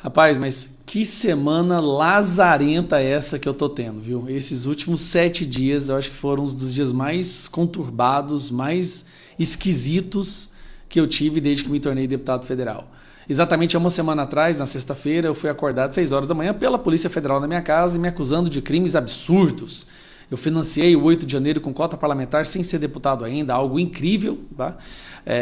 Rapaz, mas que semana lazarenta essa que eu tô tendo, viu? Esses últimos 7 dias, eu acho que foram um dos dias mais conturbados, mais esquisitos que eu tive desde que me tornei deputado federal. Exatamente há uma semana atrás, na sexta-feira, eu fui acordado às 6 horas da manhã pela Polícia Federal na minha casa e me acusando de crimes absurdos. Eu financiei o 8 de janeiro com cota parlamentar sem ser deputado ainda, algo incrível, tá?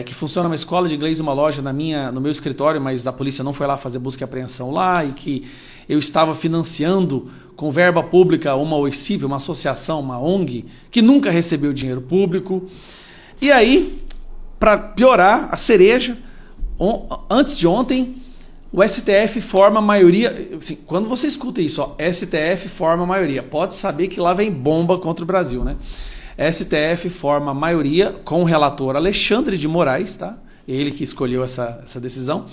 Que funciona uma escola de inglês e uma loja no meu escritório, mas a polícia não foi lá fazer busca e apreensão lá, e que eu estava financiando com verba pública uma OICIP, uma associação, uma ONG, que nunca recebeu dinheiro público. E aí, para piorar, a cereja, antes de ontem, o STF forma a maioria. Assim, quando você escuta isso, ó, STF forma a maioria, pode saber que lá vem bomba contra o Brasil, né? STF forma a maioria com o relator Alexandre de Moraes, tá? Ele que escolheu essa decisão,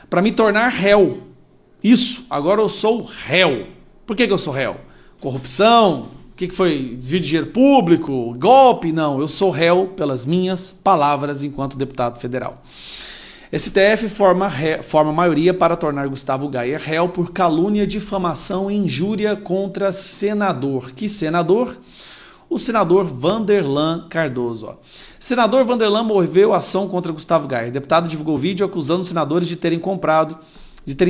para me tornar réu. Isso, agora eu sou réu. Por que eu sou réu? Corrupção? O que foi? Desvio de dinheiro público? Golpe? Não, eu sou réu pelas minhas palavras enquanto deputado federal. STF forma maioria para tornar Gustavo Gayer réu por calúnia, difamação e injúria contra senador. Que senador? O senador Vanderlan Cardoso. Ó. Senador Vanderlan moveu ação contra Gustavo Gayer. O deputado divulgou vídeo acusando os senadores de terem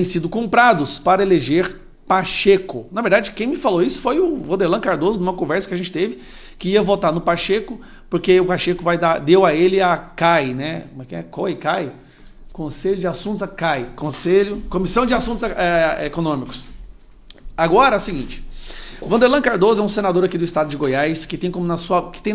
sido comprados para eleger Pacheco. Na verdade, quem me falou isso foi o Vanderlan Cardoso, numa conversa que a gente teve, que ia votar no Pacheco, porque o Pacheco deu a ele a CAI, né? Como é que é? CAI? Conselho de Assuntos Comissão de Assuntos Econômicos. Agora é o seguinte, o Vanderlan Cardoso é um senador aqui do estado de Goiás que tem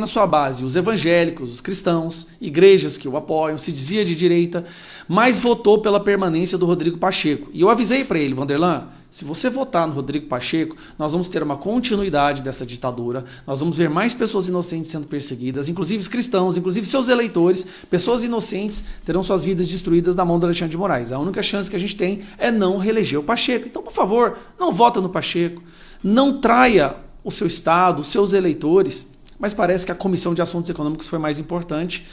na sua base os evangélicos, os cristãos, igrejas que o apoiam, se dizia de direita, mas votou pela permanência do Rodrigo Pacheco. E eu avisei para ele, Vanderlan, se você votar no Rodrigo Pacheco, nós vamos ter uma continuidade dessa ditadura, nós vamos ver mais pessoas inocentes sendo perseguidas, inclusive os cristãos, inclusive seus eleitores, pessoas inocentes terão suas vidas destruídas na mão do Alexandre de Moraes. A única chance que a gente tem é não reeleger o Pacheco. Então, por favor, não vota no Pacheco, não traia o seu estado, os seus eleitores, mas parece que a Comissão de Assuntos Econômicos foi mais importante.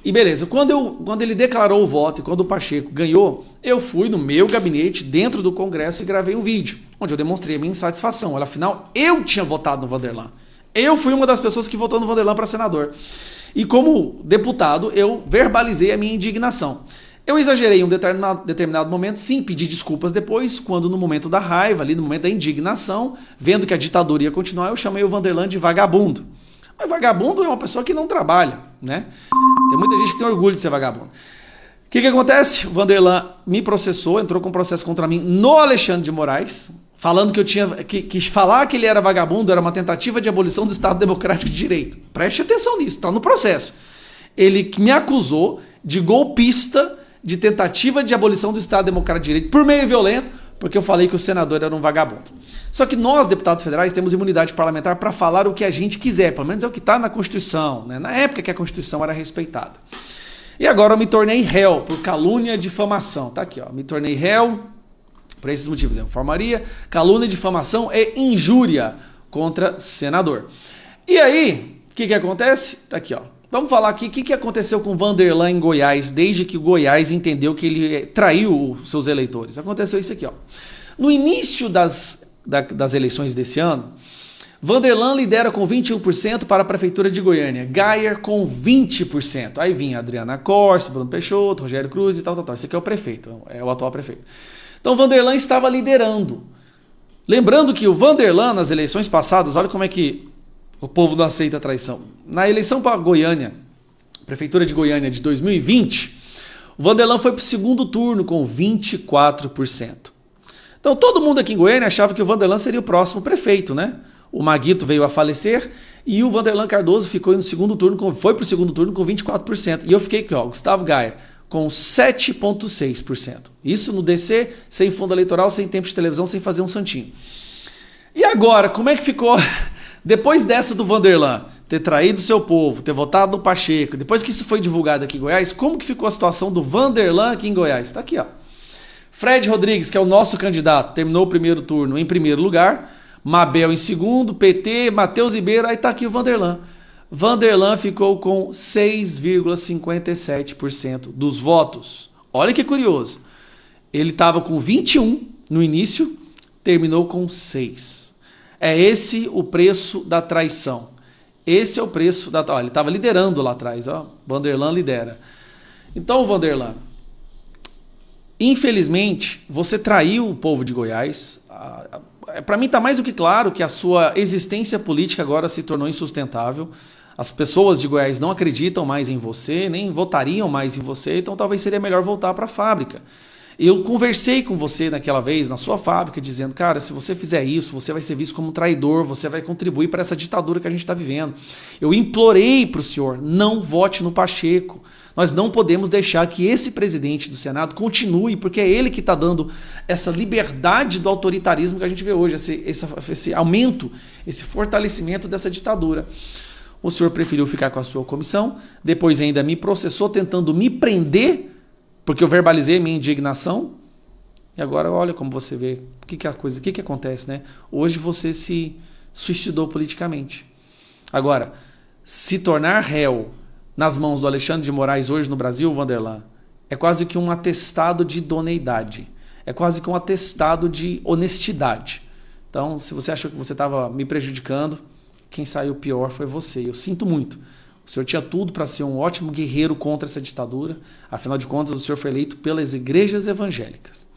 E beleza, quando ele declarou o voto e quando o Pacheco ganhou, eu fui no meu gabinete dentro do Congresso e gravei um vídeo, onde eu demonstrei a minha insatisfação. Olha, afinal, eu tinha votado no Vanderlan. Eu fui uma das pessoas que votou no Vanderlan para senador. E como deputado, eu verbalizei a minha indignação. Eu exagerei em um determinado momento, sim, pedi desculpas depois, quando no momento da raiva, ali no momento da indignação, vendo que a ditadura ia continuar, eu chamei o Vanderlan de vagabundo. Mas vagabundo é uma pessoa que não trabalha, né? Tem muita gente que tem orgulho de ser vagabundo. O que acontece? O Vanderlan me processou, entrou com um processo contra mim no Alexandre de Moraes, falando que eu tinha que falar que ele era vagabundo era uma tentativa de abolição do Estado Democrático de Direito. Preste atenção nisso, está no processo. Ele me acusou de golpista, de tentativa de abolição do Estado Democrático de Direito por meio violento, porque eu falei que o senador era um vagabundo. Só que nós, deputados federais, temos imunidade parlamentar para falar o que a gente quiser, pelo menos é o que está na Constituição, né? Na época que a Constituição era respeitada. E agora eu me tornei réu por calúnia e difamação. Tá aqui, ó. Me tornei réu por esses motivos. Formaria, calúnia, difamação e injúria contra senador. E aí, o que acontece? Tá aqui, ó. Vamos falar aqui o que aconteceu com o Vanderlan em Goiás, desde que o Goiás entendeu que ele traiu os seus eleitores. Aconteceu isso aqui, ó. No início das eleições desse ano, Vanderlan lidera com 21% para a Prefeitura de Goiânia, Gayer com 20%. Aí vinha Adriana Corse, Bruno Peixoto, Rogério Cruz e tal. Esse aqui é o prefeito, é o atual prefeito. Então o Vanderlan estava liderando. Lembrando que o Vanderlan, nas eleições passadas, olha como é que o povo não aceita a traição. Na eleição para Goiânia, Prefeitura de Goiânia de 2020, o Vanderlan foi para o segundo turno com 24%. Então todo mundo aqui em Goiânia achava que o Vanderlan seria o próximo prefeito, né? O Maguito veio a falecer e o Vanderlan Cardoso foi para o segundo turno com 24%. E eu fiquei aqui, ó, Gustavo Gayer, com 7,6%. Isso no DC, sem fundo eleitoral, sem tempo de televisão, sem fazer um santinho. E agora, como é que ficou? Depois dessa do Vanderlan ter traído seu povo, ter votado no Pacheco, depois que isso foi divulgado aqui em Goiás, como que ficou a situação do Vanderlan aqui em Goiás? Está aqui, ó. Fred Rodrigues, que é o nosso candidato, terminou o primeiro turno em primeiro lugar, Mabel em segundo, PT, Matheus Ribeiro, aí está aqui o Vanderlan. Vanderlan ficou com 6,57% dos votos. Olha que curioso. Ele estava com 21, no início, terminou com 6. É esse o preço da traição. Esse é o preço da... Ó, ele estava liderando lá atrás, ó. Vanderlan lidera. Então, Vanderlan, infelizmente, você traiu o povo de Goiás. Para mim está mais do que claro que a sua existência política agora se tornou insustentável. As pessoas de Goiás não acreditam mais em você, nem votariam mais em você, então talvez seria melhor voltar para a fábrica. Eu conversei com você naquela vez, na sua fábrica, dizendo, cara, se você fizer isso, você vai ser visto como um traidor, você vai contribuir para essa ditadura que a gente está vivendo. Eu implorei para o senhor, não vote no Pacheco. Nós não podemos deixar que esse presidente do Senado continue, porque é ele que está dando essa liberdade do autoritarismo que a gente vê hoje, esse aumento, esse fortalecimento dessa ditadura. O senhor preferiu ficar com a sua comissão, depois ainda me processou tentando me prender, porque eu verbalizei minha indignação, e agora olha como você vê, o que acontece, né? Hoje você se suicidou politicamente. Agora, se tornar réu nas mãos do Alexandre de Moraes hoje no Brasil, Vanderlan, é quase que um atestado de idoneidade, é quase que um atestado de honestidade. Então, se você achou que você estava me prejudicando, quem saiu pior foi você. Eu sinto muito. O senhor tinha tudo para ser um ótimo guerreiro contra essa ditadura. Afinal de contas, o senhor foi eleito pelas igrejas evangélicas.